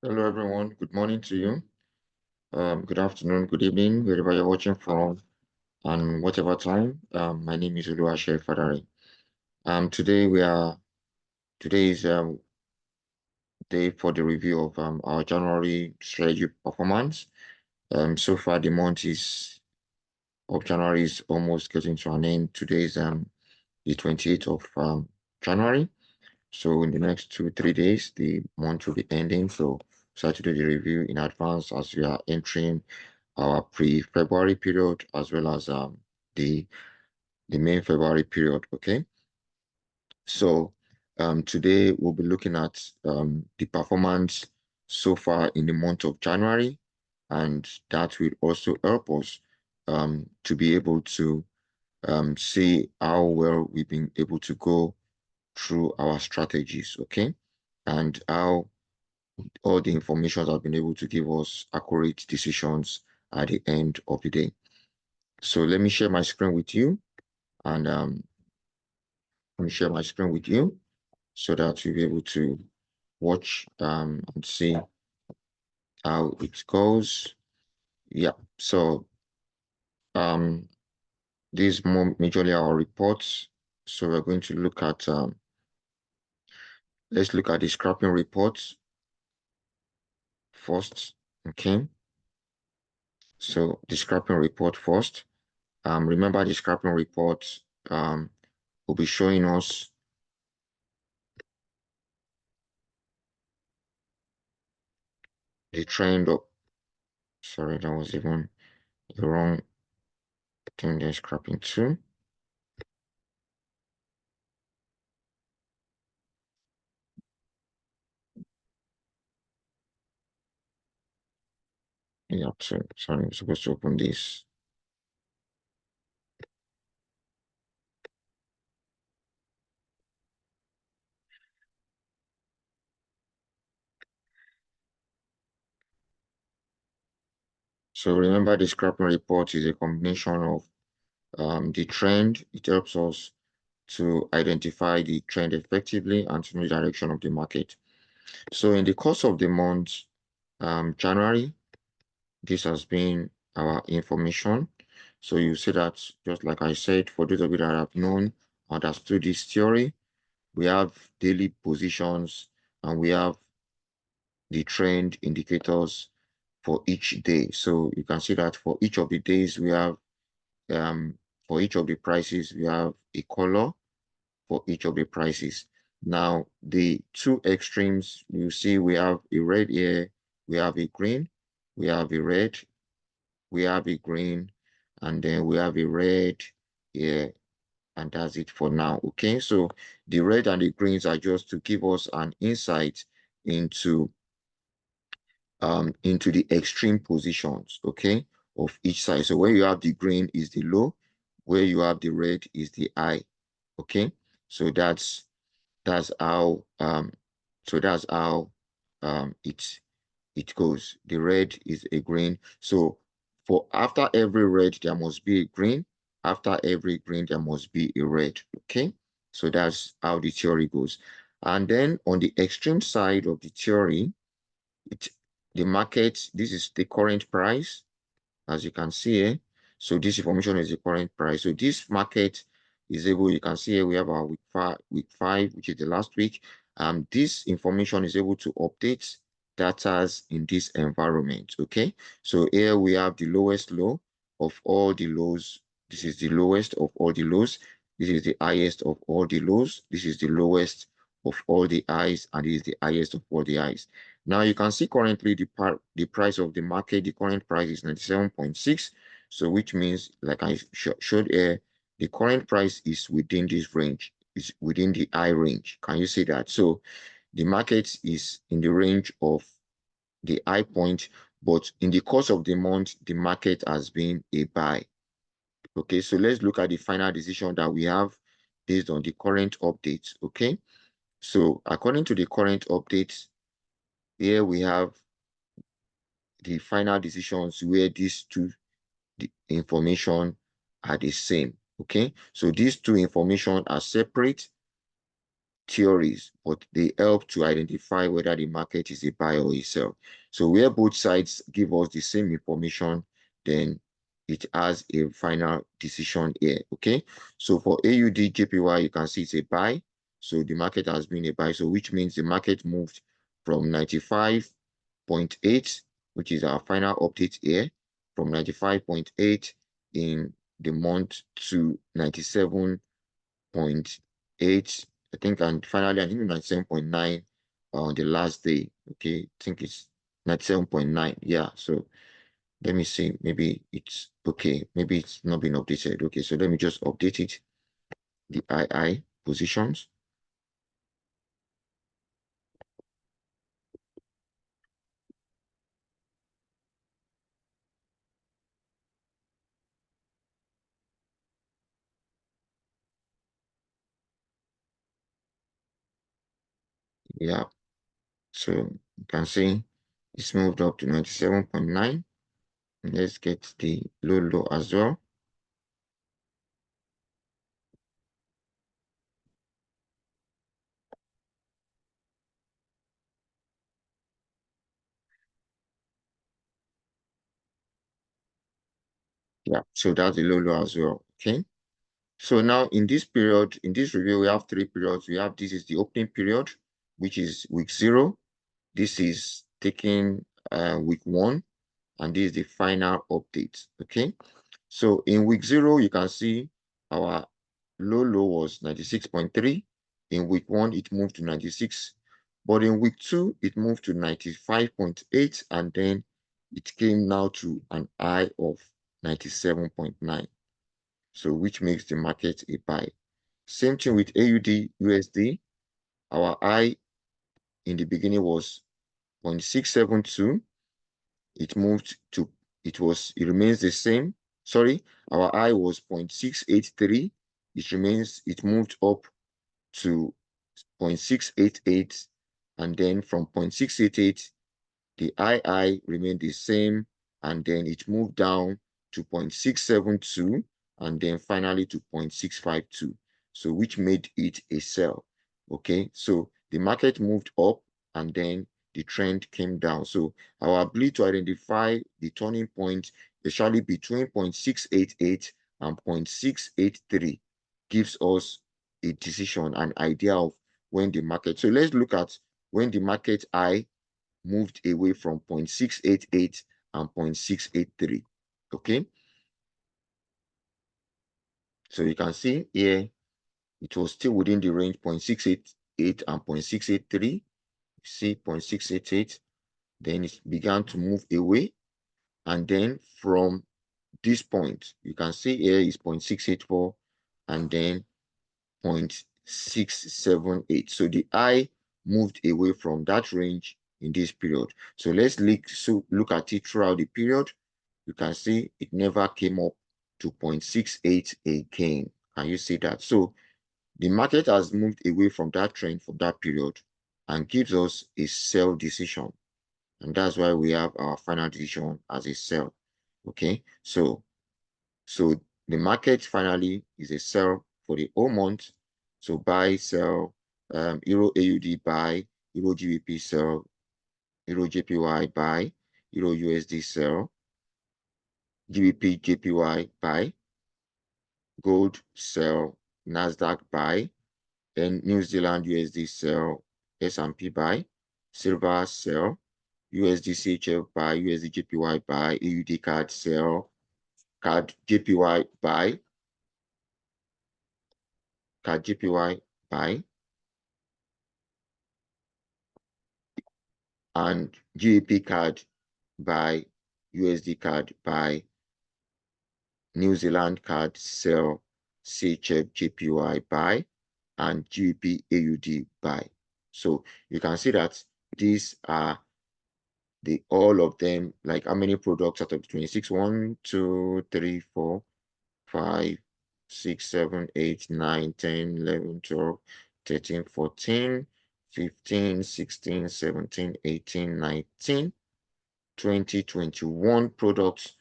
Hello, everyone. Good morning to you. Good afternoon, good evening, wherever you're watching from, and whatever time. My name is Oluwase Fadari. Today is day for the review of our January strategy performance. So far the month of January is almost getting to an end. Today is the 28th of January. So in the next 2-3 days, the month will be ending. So start to do the review in advance as we are entering our pre-February period as well as the main February period. Okay. So today we'll be looking at the performance so far in the month of January, and that will also help us to be able to see how well we've been able to go through our strategies, okay, and how all the information have been able to give us accurate decisions at the end of the day. So let me share my screen with you, and let me share my screen with you so that you'll be able to watch and see how it goes. Yeah, so um, these more majorly our reports. So we're going to look at let's look at the scrapping reports first. Okay, so the scrapping report first. Remember the scrapping report will be showing us the trend of, sorry, that was even the wrong thing they're scrapping to. Yeah, so sorry, I'm supposed to open this. So remember the scrapping report is a combination of the trend. It helps us to identify the trend effectively and to know the direction of the market. So in the course of the month, January, this has been our information. So you see that, just like I said, for those of you that have known, understood this theory, we have daily positions and we have the trend indicators for each day. So you can see that for each of the days we have, for each of the prices, we have a color for each of the prices. Now, the two extremes, you see we have a red here, we have a green, we have a red, we have a green, and then we have a red here, and that's it for now. Okay, so the red and the greens are just to give us an insight into the extreme positions, okay, of each side. So where you have the green is the low, where you have the red is the high. Okay, so that's how it goes. The red is a green. So for after every red, there must be a green. After every green, there must be a red. Okay, so that's how the theory goes. And then on the extreme side of the theory, it the market, this is the current price, as you can see here. So this information is the current price. So this market is able, you can see here we have our week five, which is the last week. This information is able to update data in this environment. Okay, so here we have the lowest low of all the lows. This is the lowest of all the lows. This is the highest of all the lows. This is the lowest of all the highs, and this is the highest of all the highs. Now you can see currently the price of the market, the current price is 97.6. So which means, like I showed here, the current price is within this range, is within the high range. Can you see that? So the market is in the range of the high point, but in the course of the month, the market has been a buy. Okay, so let's look at the final decision that we have based on the current updates. Okay, so according to the current updates, here we have the final decisions where these two information are the same. Okay, so these two information are separate. theories, but they help to identify whether the market is a buy or a sell. So where both sides give us the same information, then it has a final decision here, okay? So for AUD JPY, you can see it's a buy. So the market has been a buy, so which means the market moved from 95.8, which is our final update here, from 95.8 in the month to 97.8, I think, and finally I think 97.9 on the last day. Okay, I think it's 97.9. Yeah, so let me see. Maybe it's okay. Maybe it's not been updated. Okay, so let me just update it. The II positions. Yeah, so you can see it's moved up to 97.9. Let's get the low as well. Yeah, so that's the low as well. Okay. So now in this period, in this review, we have three periods. We have, this is the opening period, which is week 0. This is taking week 1, and this is the final update. Okay. So in week 0, you can see our low was 96.3. In week 1, it moved to 96. But in week 2, it moved to 95.8, and then it came now to an high of 97.9. So which makes the market a buy. Same thing with AUD USD. Our high in the beginning was 0.672. It moved to, it remains the same. Sorry, our high was 0.683. It moved up to 0.688. And then from 0.688, the II remained the same, and then it moved down to 0.672, and then finally to 0.652. So which made it a sell. Okay, so the market moved up, and then the trend came down. So our ability to identify the turning point, especially between 0.688 and 0.683, gives us a decision, an idea of when the market. So let's look at when the market I moved away from 0.688 and 0.683. Okay, so you can see here it was still within the range 0.688 and 0.683. See 0.688, then it began to move away, and then from this point you can see here is 0.684 and then 0.678. So the I moved away from that range in this period. So let's look at it throughout the period. You can see it never came up to 0.68 again. Can you see that? So the market has moved away from that trend for that period and gives us a sell decision. And that's why we have our final decision as a sell. Okay, so the market finally is a sell for the whole month. So buy, sell, Euro AUD buy, Euro GBP sell, Euro JPY buy, Euro USD sell, GBP JPY buy, gold sell, Nasdaq buy, then New Zealand USD sell, S&P buy, silver sell, USD CHF buy, USD JPY buy, AUD card sell, card JPY buy, card JPY buy, and GBP card buy, USD card buy, New Zealand card sell, CHF JPY buy, and GBP AUD buy. So you can see that these are all of them, like how many products out of 26? 1, 2, 3, 4, 5, 6, 7, 8, 9, 10, 11, 12, 13, 14, 15, 16, 17, 18, 19, 20, 21 products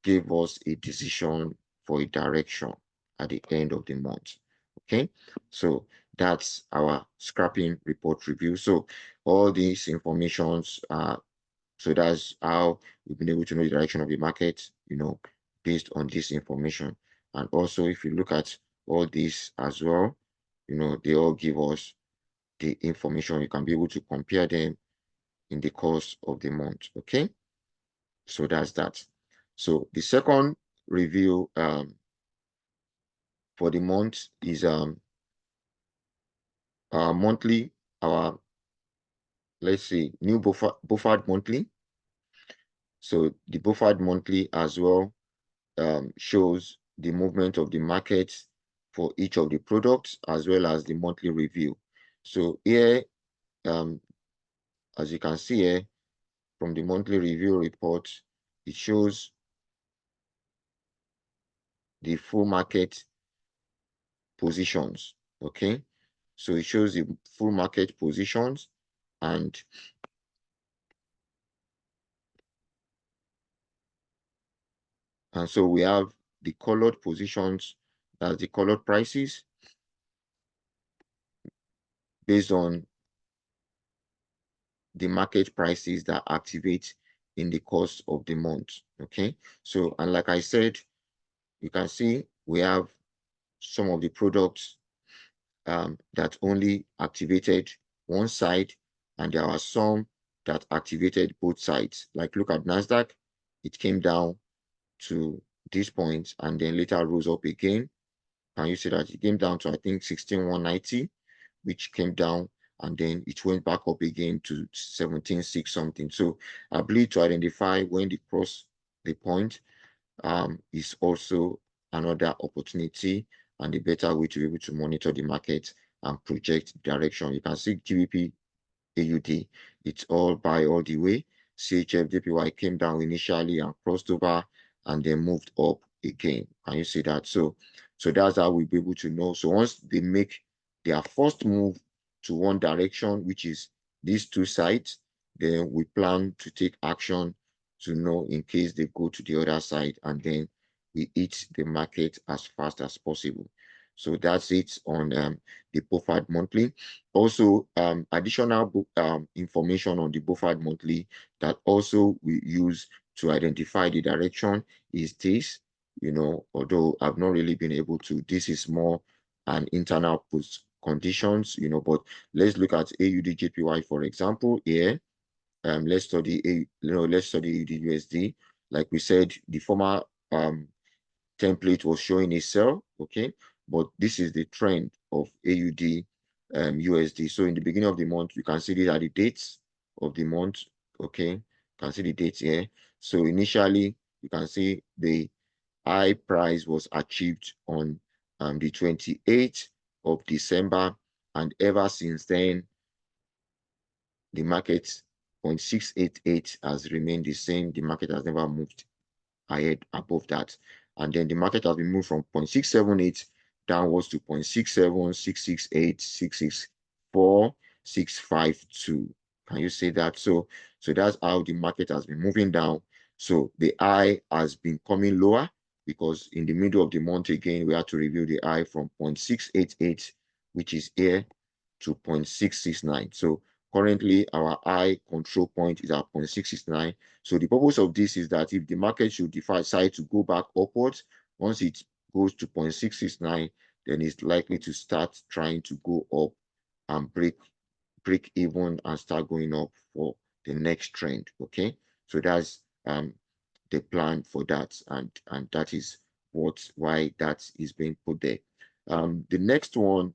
gave us a decision for a direction at the end of the month. Okay, so that's our scrapping report review. So all these informations so that's how we've been able to know the direction of the market, based on this information. And also, if you look at all this as well, they all give us the information. You can be able to compare them in the course of the month. Okay, so that's that. So the second review for the month is our monthly, our let's say new Bofad monthly. So the Bofad monthly as well shows the movement of the market for each of the products as well as the monthly review. So here, as you can see here from the monthly review report, it shows the full market positions. Okay, so it shows the full market positions, and so we have the colored positions, that's the colored prices based on the market prices that activate in the course of the month. Okay, so and like I said, you can see we have some of the products that only activated one side, and there are some that activated both sides. Like look at Nasdaq, it came down to this point and then later rose up again. Can you see that it came down to I think 16,190, which came down and then it went back up again to 17,6 something. So I believe to identify when they cross the point is also another opportunity and a better way to be able to monitor the market and project direction. You can see GBP AUD, it's all buy all the way. CHF JPY came down initially and crossed over and then moved up again. Can you see that? So that's how we'll be able to know. So once they make their first move to one direction, which is these two sides, then we plan to take action to know in case they go to the other side, and then we hit the market as fast as possible. So that's it on the Bofad monthly. Also, additional information on the Bofad monthly that also we use to identify the direction is this. Although I've not really been able to, this is more an internal post conditions, but let's look at AUD JPY, for example, here. Let's study let's study the USD. Like we said, the former template was showing a sell, okay, but this is the trend of AUD USD. So in the beginning of the month, you can see these are the dates of the month, okay. You can see the dates here. So initially, you can see the high price was achieved on the 28th of December, and ever since then, the market 0.688 has remained the same. The market has never moved ahead above that. And then the market has been moved from 0.678 downwards to 0.67, 668, 664, 652. Can you say that? So that's how the market has been moving down. So the high has been coming lower because in the middle of the month again, we had to review the high from 0.688, which is here, to 0.669. So currently our high control point is at 0.669. So the purpose of this is that if the market should decide to go back upwards, once it goes to 0.669, then it's likely to start trying to go up and break even and start going up for the next trend. Okay, so that's the plan for that, and that is why that is being put there. The next one,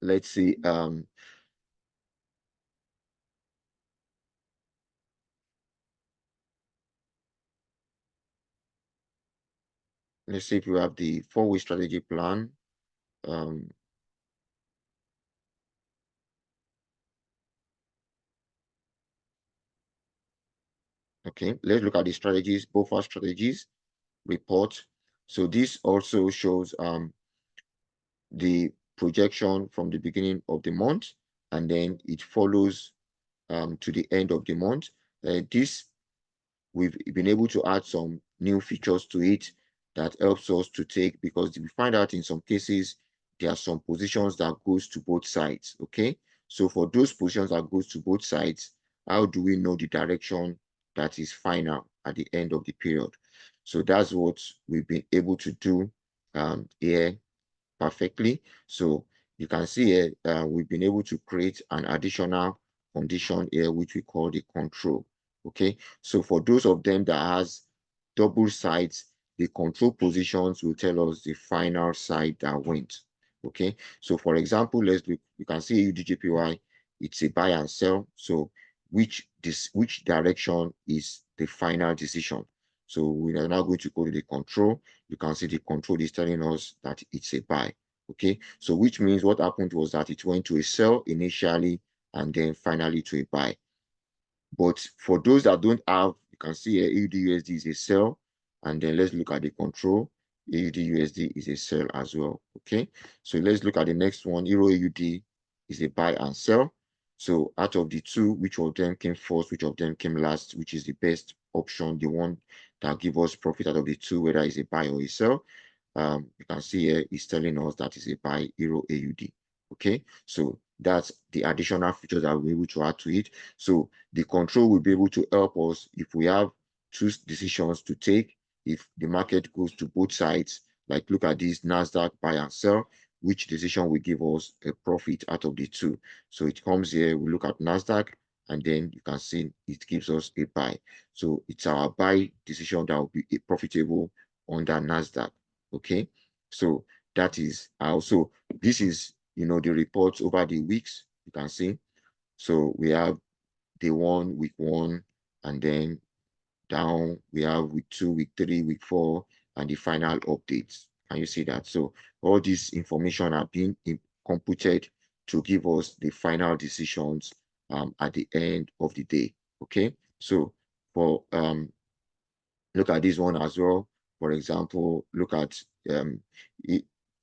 let's see. Let's see if you have the 4-way strategy plan. Okay, let's look at the strategies, Bofad strategies report. So this also shows the projection from the beginning of the month, and then it follows to the end of the month. This, we've been able to add some new features to it that helps us to take, because we find out in some cases there are some positions that goes to both sides, okay? So for those positions that goes to both sides, how do we know the direction that is final at the end of the period? So that's what we've been able to do here perfectly. So you can see here, we've been able to create an additional condition here, which we call the control. Okay, so for those of them that has double sides, the control positions will tell us the final side that went. Okay, so for example, let's look, you can see UDJPY, it's a buy and sell. So which direction is the final decision? So we are now going to go to the control. You can see the control is telling us that it's a buy. Okay, so which means what happened was that it went to a sell initially and then finally to a buy. But for those that don't have, you can see here AUD/USD is a sell, and then let's look at the control. AUD/USD is a sell as well. Okay, so let's look at the next one. Euro/AUD is a buy and sell. So out of the two, which of them came first, which of them came last, which is the best option, the one that give us profit out of the two, whether it's a buy or a sell? You can see here it's telling us that is a buy Euro/AUD. Okay, so that's the additional features that we're able to add to it. So the control will be able to help us if we have two decisions to take. If the market goes to both sides, like look at this NASDAQ buy and sell, which decision will give us a profit out of the two. So it comes here, we look at NASDAQ, and then you can see it gives us a buy. So it's our buy decision that will be profitable under NASDAQ. Okay, so that is also, this is, you know, the reports over the weeks, you can see. So we have day 1, week 1, and then down we have week 2, week 3, week 4, and the final updates. Can you see that? So all this information are being computed to give us the final decisions at the end of the day. Okay, so for look at this one as well. For example, look at CHF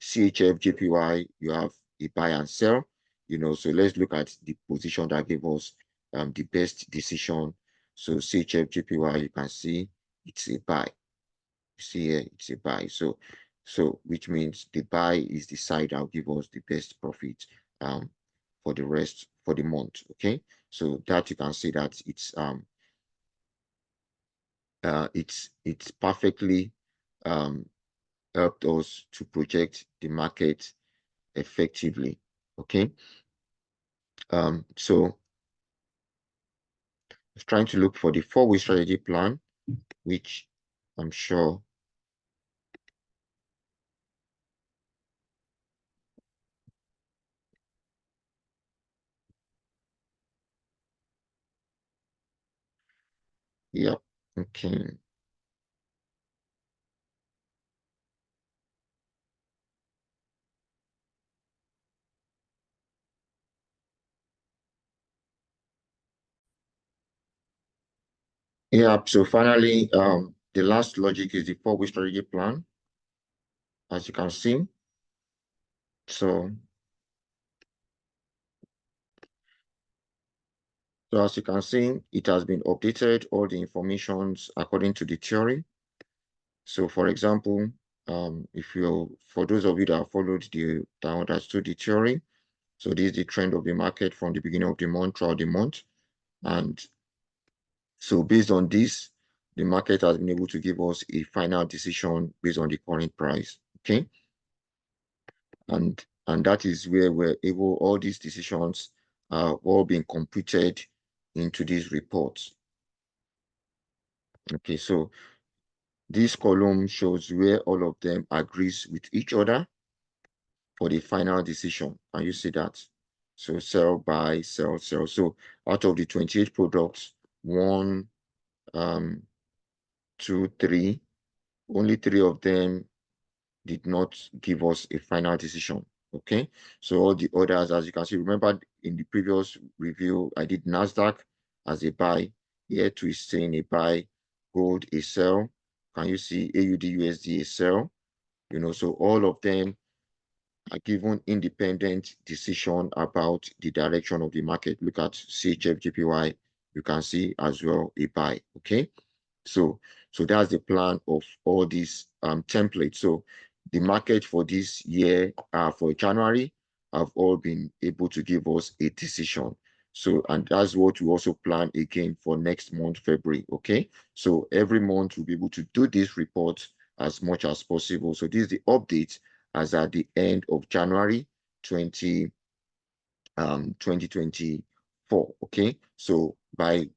JPY, you have a buy and sell, you know, so let's look at the position that gave us the best decision. So CHF JPY, you can see it's a buy. You see here, it's a buy. So which means the buy is the side that will give us the best profit for the rest for the month. Okay, so that you can see that it's perfectly helped us to project the market effectively. Okay, so I was trying to look for the 4-way strategy plan, which I'm sure yeah, okay. Yeah, so finally, the last logic is the 4-way strategy plan, as you can see. So as you can see, it has been updated, all the informations according to the theory. So for example, for those of you that have followed that understood the theory, so this is the trend of the market from the beginning of the month throughout the month. And so based on this, the market has been able to give us a final decision based on the current price, okay? And that is where we're able, all these decisions are all being computed into these reports. Okay, so this column shows where all of them agrees with each other for the final decision. And you see that? So sell, buy, sell, sell. So out of the 28 products, 1, 2, 3, only 3 of them did not give us a final decision. Okay, so all the others, as you can see, remember in the previous review, I did NASDAQ as a buy. Here to is saying a buy, gold a sell. Can you see AUD/USD a sell? You know, so all of them are given independent decision about the direction of the market. Look at CHF/JPY, you can see as well a buy. Okay, so that's the plan of all these templates. So the market for this year, for January, have all been able to give us a decision. So, and that's what we also plan again for next month, February. Okay. So every month we'll be able to do this report as much as possible. So this is the update as at the end of January 2024. Okay. So by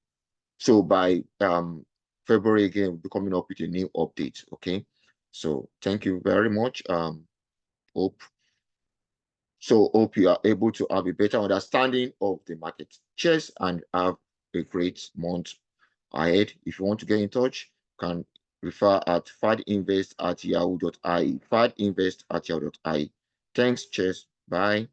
February again, we'll be coming up with a new update. Okay. So thank you very much. Hope you are able to have a better understanding of the market. Cheers and have a great month ahead. If you want to get in touch, you can refer at fadinvest@yahoo.ie. Fadinvest@yahoo.ie. Thanks. Cheers. Bye.